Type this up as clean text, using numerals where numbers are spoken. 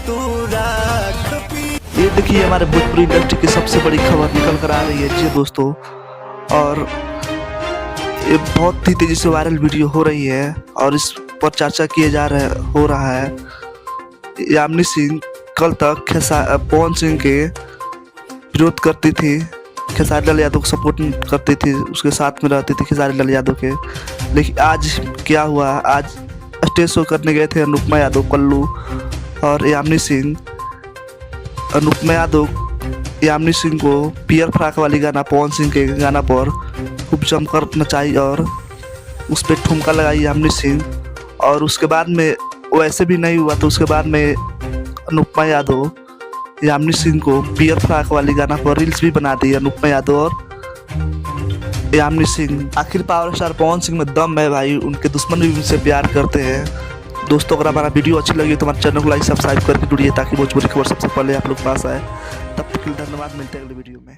तू राख पी। ये देखिए हमारे भोजपुरी इंडस्ट्री की सबसे बड़ी खबर निकल कर आ रही है जी दोस्तों, और ये बहुत ही तेजी से वायरल वीडियो हो रही है और इस पर चर्चा हो रहा है। यामिनी सिंह कल तक पवन सिंह के विरोध करती थी, खेसारी लाल यादव को सपोर्ट करती थी, उसके साथ में रहती थी खेसारी लाल यादव के। लेकिन आज क्या हुआ, आज स्टेज शो करने गए थे अनुपमा यादव, कल्लू और यामिनी सिंह। अनुपमा यादव यामिनी सिंह को पियर फ्राक वाली गाना पवन सिंह के गाना पर खूब जमकर नचाई और उस पर ठुमका लगाई यामिनी सिंह। और उसके बाद में वैसे भी नहीं हुआ तो उसके बाद में अनुपमा यादव यामिनी सिंह को पियर फ्राक वाली गाना पर रील्स भी बना दी अनुपमा यादव और यामिनी सिंह। आखिर पावर स्टार पवन सिंह में दम है भाई, उनके दुश्मन भी उनसे प्यार करते हैं। दोस्तों अगर हमारा वीडियो अच्छी लगी तो हमारे चैनल को लाइक सब्सक्राइब करके जुड़िए ताकि भोजपुरी खबर सबसे पहले आप लोग पास आए। तब तक के लिए धन्यवाद, मिलते हैं अगले वीडियो में।